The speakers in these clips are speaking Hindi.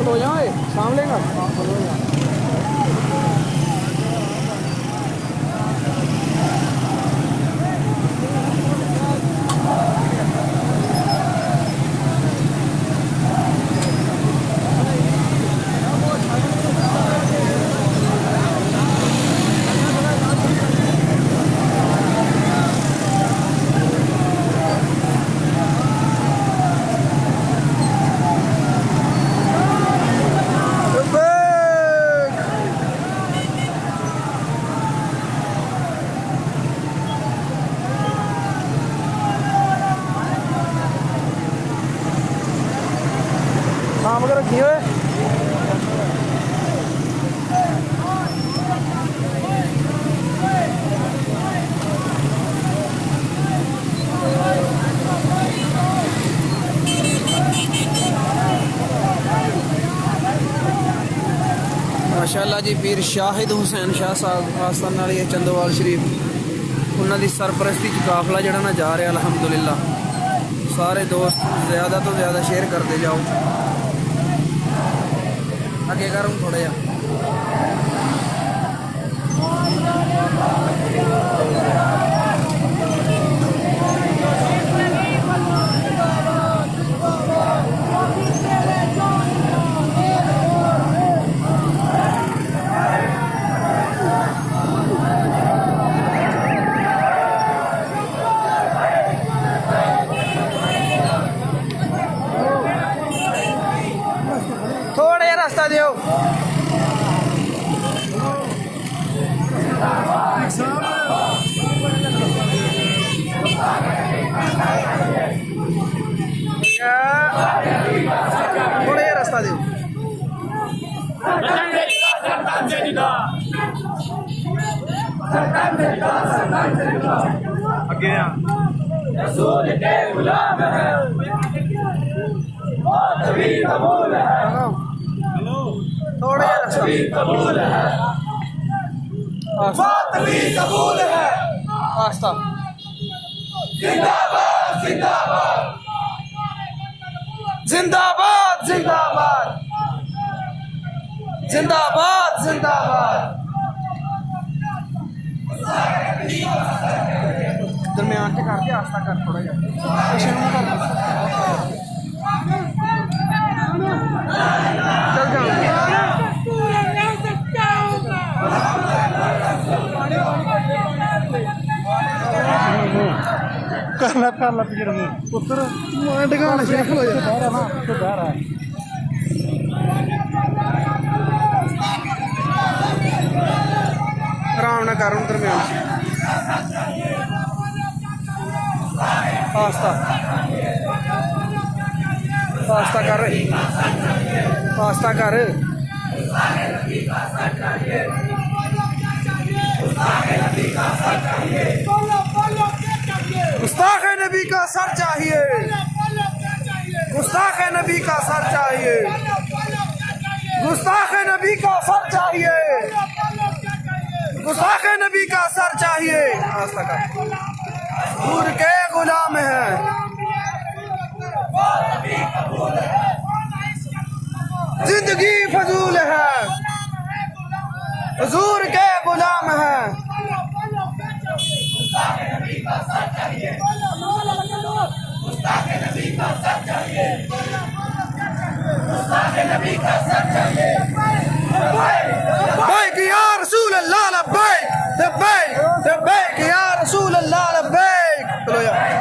खलो जाए शाम लेगा शाम को रखी हुए माशाअल्लाह जी पीर शाहिद हुसैन शाह साहब आस्थान वाली चंदोवाल शरीफ उन्होंने सरपरस्ती च काफला जड़ा ना जा रहा अलहमदुलिल्लाह। सारे दोस्त ज़्यादा तो ज़्यादा शेयर करते जाओ आगे कर हूँ थोड़ा जा थोड़ा या रास्ता दियो थोड़ा या रास्ता दियो आगे रसूल के गुलाम है कबूल है थोड़ा कबूल है कबूल है आस्था जिंदाबाद जिंदाबाद जिंदाबाद जिंदाबाद जिंदाबाद जिंदाबाद दरम्यान के करके आस्था कर थोड़ा चल जाओ कर ला पिछड़ में पुत्र टिकाना शेख हो जा ना तो बाहर है आराम ना कर दरम्यान आस्था आस्था कर आस्था कर गुस्ताख नबी का सर चाहिए गुस्ताख नबी का सर चाहिए गुस्ताख नबी का सर चाहिए गुस्ताख नबी का सर चाहिए आस्था कर दूर के गुलाम है जिंदगी फजूल है हुजूर के गुलाम है लब्बैक या रसूल अल्लाह लब्बैक लब्बैक लब्बैक या रसूल अल्लाह लब्बैक चलो यार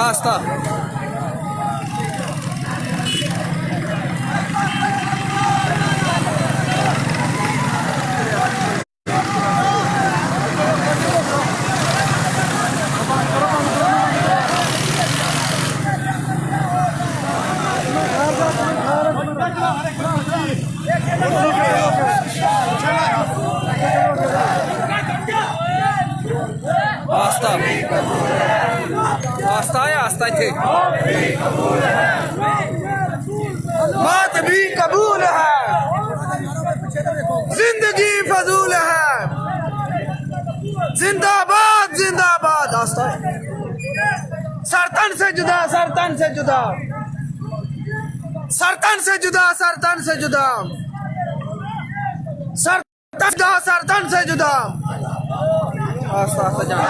आस्था आस्था आस्था है आस्था थे बात भी कबूल है जिंदाबाद जिंदाबाद। आस्था सरतन से जुदा, सरतन से जुदा, सरतन से जुदा, सरतन से जुदा, सरतन से जुदा। आस्था आस्था जान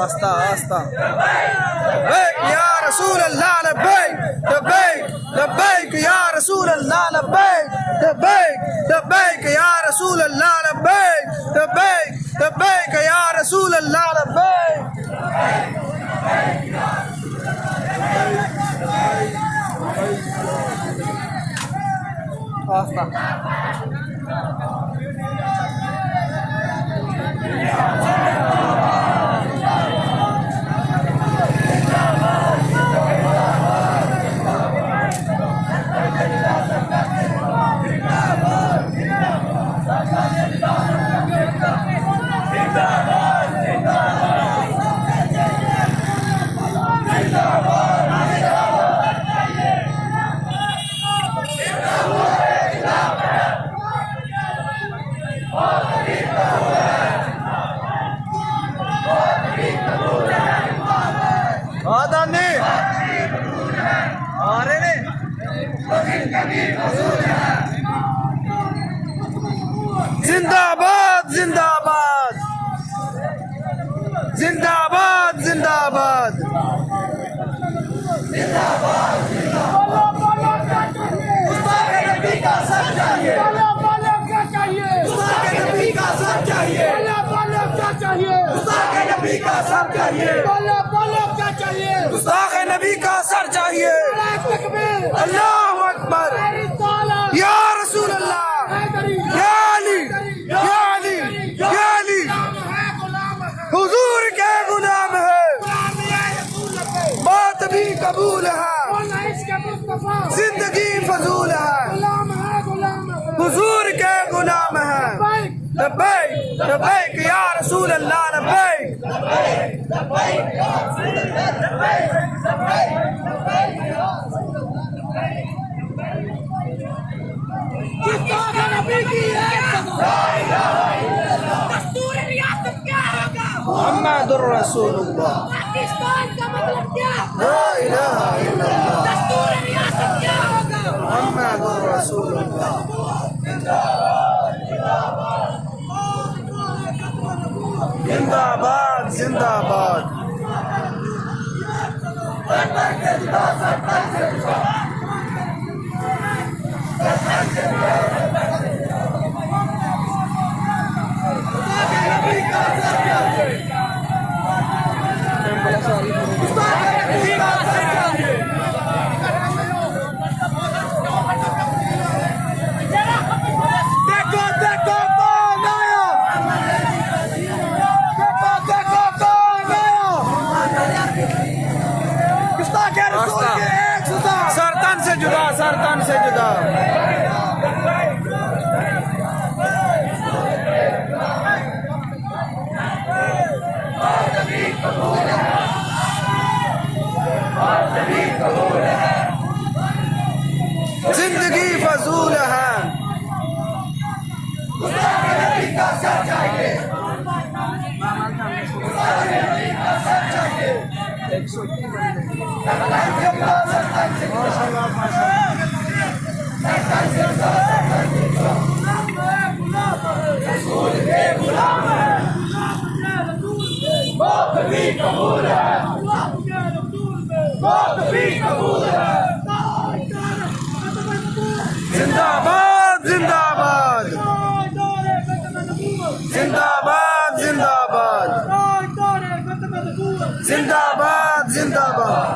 आस्था आस्था। या रसूल अल्लाह लब्बैक लब्बैक लब्बैक या रसूल अल्लाह लब्बैक लब्बैक लब्बैक या रसूल अल्लाह लब्बैक लब्बैक लब्बैक या रसूल अल्लाह लब्बैक। आस्था जिंदाबाद जिंदाबाद जिंदाबाद जिंदाबाद। गुस्ताख नबी का सर चाहिए। अल्लाहु अकबर। या रसूल अल्लाह, या अली, या अली, या अली हुजूर के गुलाम है, बात भी कबूल है, जिंदगी फजूल है, हुजूर के गुलाम है। लब्बैक लब्बैक या रसूल अल्लाह लब्बैक। मुहम्मदुर रसूलुल्लाह। पाकिस्तान का मतलब क्या? ला इलाहा इल्लल्लाह। दस्तूर रियासत क्या होगा? मुहम्मदुर रसूलुल्लाह। जिंदाबाद जिंदाबाद। सरतन से जुदा, सरतन से जुदा। जिंदगी फजूल है। जिंदाबाद जिंदाबाद जिंदाबाद जिंदाबाद जिंदाबाद जिंदाबाद।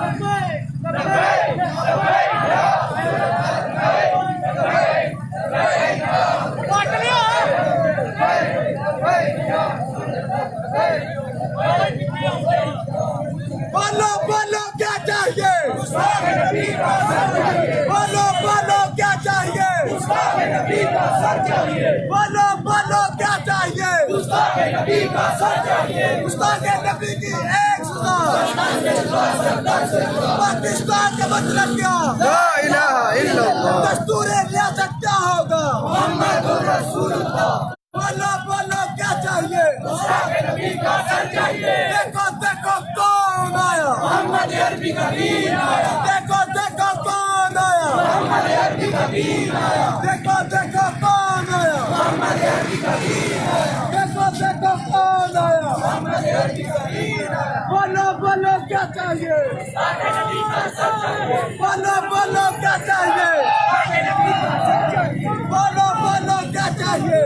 बोलो बोलो क्या चाहिए? बोलो बोलो क्या चाहिए? बोलो बोलो क्या चाहिए? गुस्ताखे नबी की एक सजा। पाकिस्तान का मतलब क्या? ला इलाहा इल्लल्लाह। दस्तूर रियासत क्या होगा? मोहम्मदुर रसूलुल्लाह। बोलो बोलो क्या चाहिए? देखो देखो कौन आया? मोहम्मद अरबी का दीन आया। देखो देखो कौन आया? मोहम्मद अरबी का दीन आया। देखो देखो कौन आया? मोहम्मद अरबी का दीन आया। देखो देखो कौन आया? मोहम्मद अरबी का दीन आया। बोलो बोलो क्या चाहिए? बोलो बोलो क्या चाहिए? बोलो बोलो क्या चाहिए?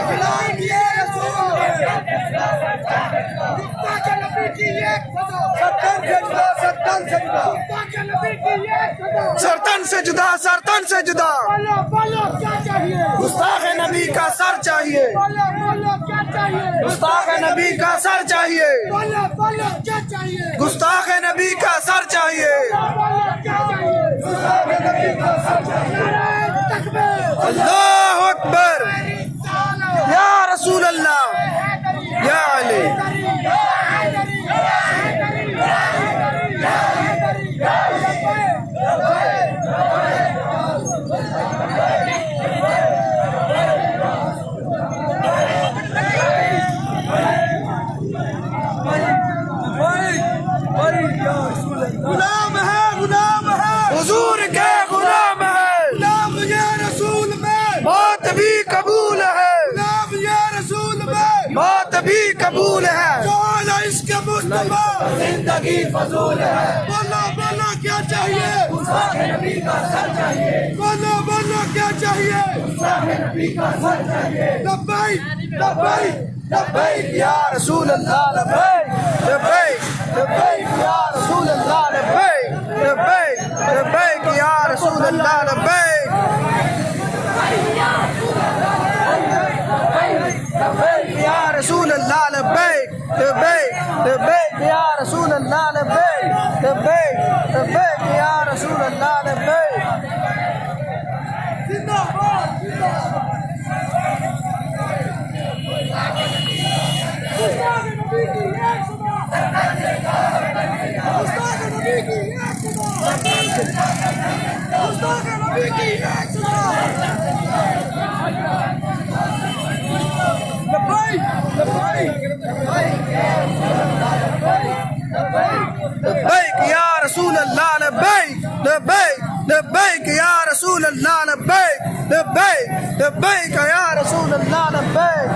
गुलाम ये रसूल है। गुस्ताखे नबी की एक सजा। सरतन से जुदा, सरतन से जुदा। गुस्ताखे नबी की एक सजा। सरतन से जुदा, सरतन से जुदा। बोलो बोलो क्या चाहिए? गुस्ताखे नबी का सर चाहिए। बोलो बोलो क्या चाहिए? गुस्ताखे नबी का सर चाहिए। बोलो बोलो क्या चाहिए? गुस्ताखे नबी का सर चाहिए। बोलो क्या चाहिए? गुस्ताखे नबी का सर चाहिए। नारे तकबीर। अल्लाहु अकबर। या रसूल अल्लाह, या अली। गुलाम है, गुलाम है। हुजूर के गुलाम है। गुलाम ये रसूल में। मौत भी कबूल है। गुलाम ये रसूल में। मौत भी कबूल है। कौन है इसके मुस्तफा? जिंदगी फजूल है। बोलो बोलो क्या चाहिए? गुस्ताखे नबी का सर चाहिए। बोलो बोलो क्या चाहिए? गुस्ताखे नबी का सर चाहिए। लब्बैक लब्बैक लब्बैक या रसूल अल्लाह लब्बैक लब्बैक लब्बैक या रसूल अल्लाह लब्बैक लब्बैक लब्बैक या रसूल अल्लाह लब्बैक लब्बैक या रसूल अल्लाह लब्बैक लब्बैक लब्बैक या रसूल अल्लाह लब्बैक लब्बैक लब्बैक या रसूल अल्लाह लब्बैक। जिंदाबाद गुस्ताखे नबी की एक सजा। गुस्ताखे नबी की एक सजा। गुस्ताखे नबी की एक सजा। लब्बैक लब्बैक लब्बैक या रसूल अल्लाह लब्बैक लब्बैक लब्बैक या रसूल अल्लाह लब्बैक लब्बैक लब्बैक या रसूल अल्लाह लब्बैक।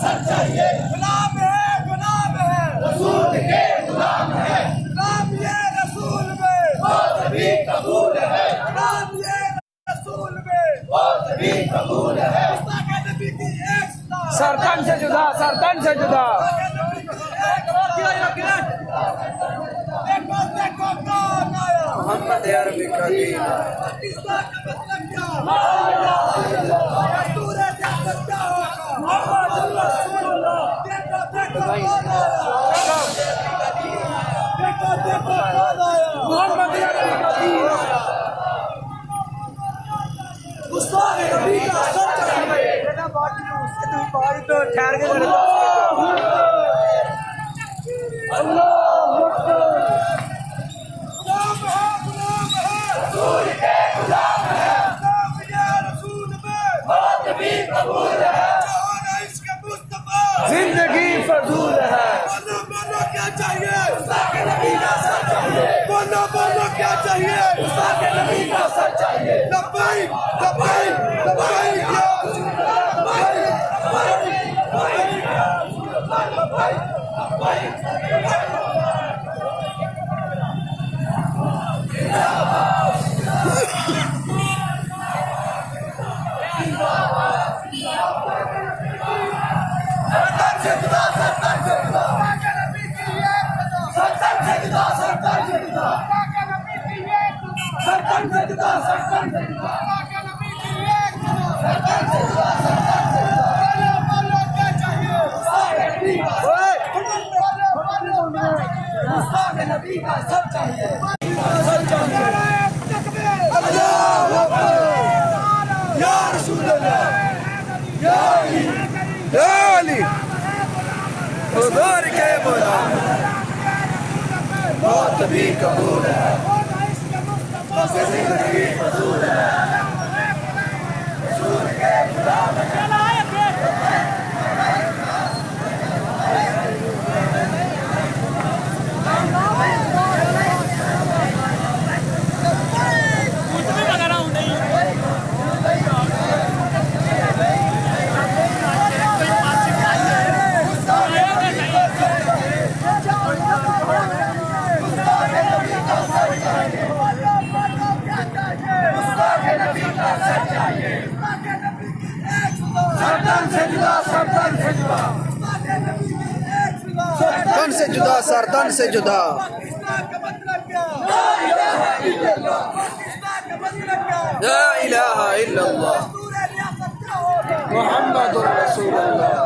गुलाम है, गुलाम है। रसूल के गुलाम है। गुलाम ये रसूल में। मौत भी कबूल है। गुलाम ये रसूल में। मौत भी कबूल है। गुस्ताखे नबी की एक सजा। सरतन से जुदा, सरतन से जुदा। देखो देखो कौन आया? मोहम्मद अरबी का दीन आया। पाकिस्तान का मतलब क्या? दस्तूर रियासत क्या होगा? मोहम्मदुर रसूलुल्लाह। देखो देखो कौन आया? देखो देखो कौन आया? मोहम्मद अरबी का दीन आया। गुस्ताखे नबी का सर चाहिए। ठहर के जिंदगी फजूल है। बोलो बोलो क्या चाहिए? बोलो बोलो क्या चाहिए? लब्बाइक लब्बाइक लब्बाइक नबी का सब चाहिए। अल्लाह या रसूल अल्लाह या अली खुदा के बोला मौत भी कबूल है। जिंदगी फजूल है। रसूल के गुलाम है। तन से जुदा सर, तन से जुदा। ला इलाहा इल्लल्लाह मुहम्मदुर रसूलुल्लाह।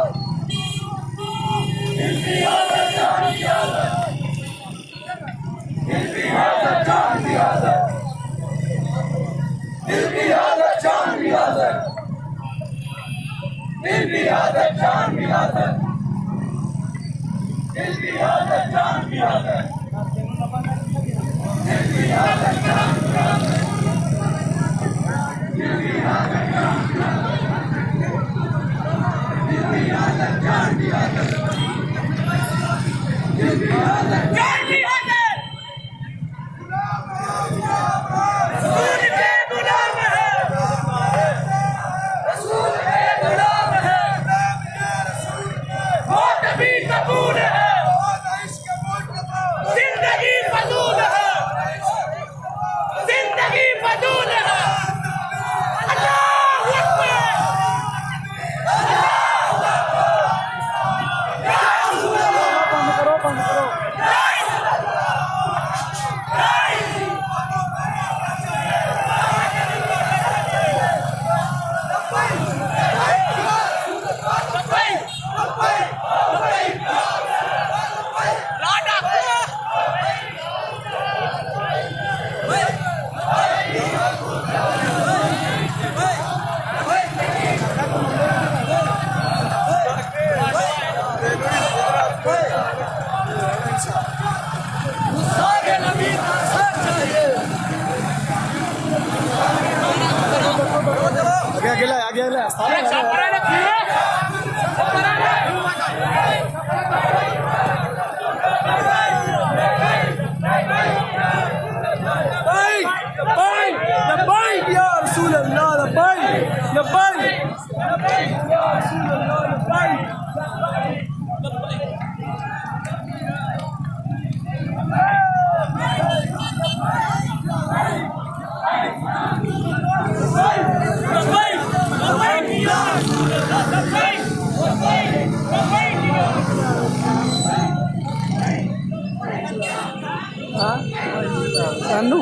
सानू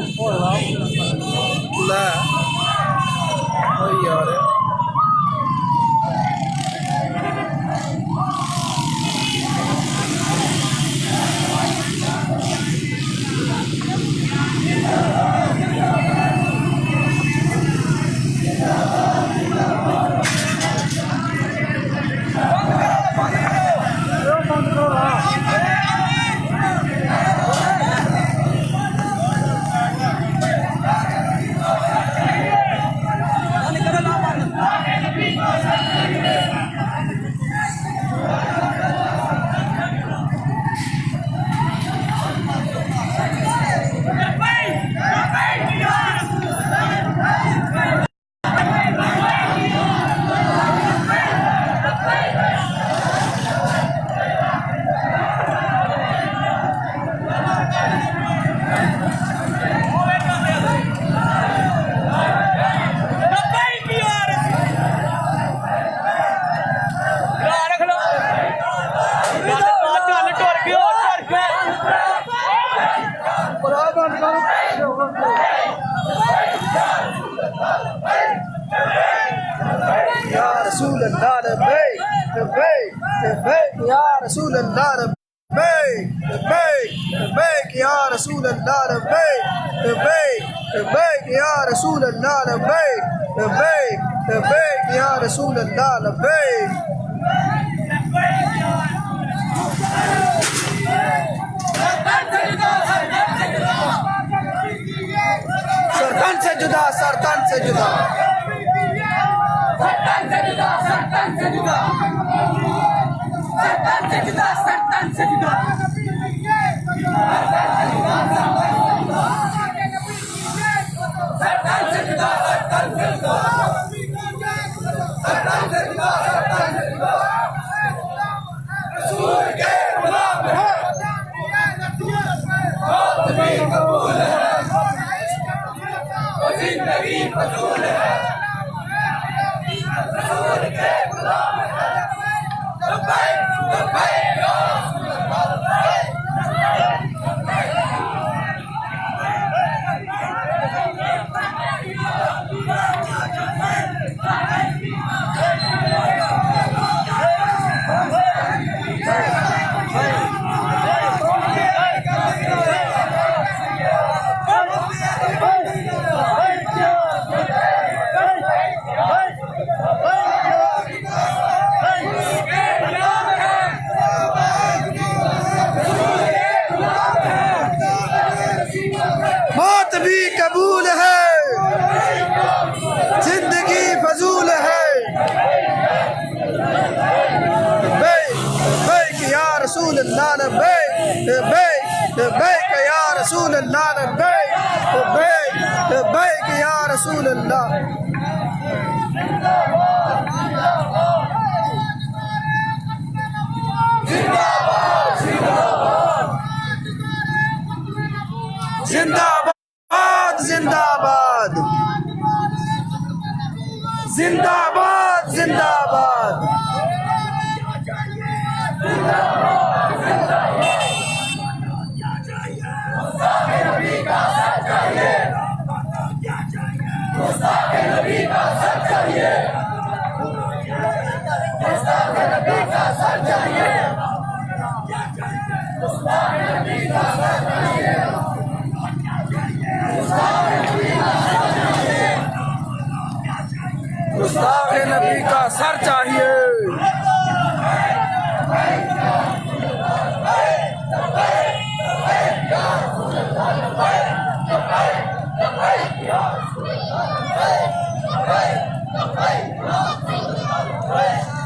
ला यार अल्लाह लब्बैक लब्बैक लब्बैक या रसूल अल्लाह लब्बैक लब्बैक लब्बैक या रसूल अल्लाह लब्बैक लब्बैक लब्बैक या रसूल अल्लाह लब्बैक लब्बैक लब्बैक या रसूल अल्लाह लब्बैक। सरतन से जुदा, सरतन से जुदा, सरतन से जुदा, सरतन से जुदा, सरतन से जुदा, सरतन से जुदा, सरतन से जुदा, सरतन से जुदा, सरतन से जुदा, सरतन से जुदा, रसूल के गुलाम हैं, मौत भी कबूल है, और जिंदगी फजूल है, रसूल के गुलाम हैं, लब्बैक लब्बैक या रसूल अल्लाह लब्बैक। मौत भी कबूल है, जिंदगी फजूल है, लब्बैक लब्बैक या रसूल अल्लाह लब्बैक लब्बैक लब्बैक या रसूल अल्लाह लब्बैक लब्बैक लब्बैक या रसूल अल्लाह। जिंदाबाद जिंदाबाद जिंदाबाद जिंदाबाद गुस्ताखे नबी का सर चाहिए। लब्बैक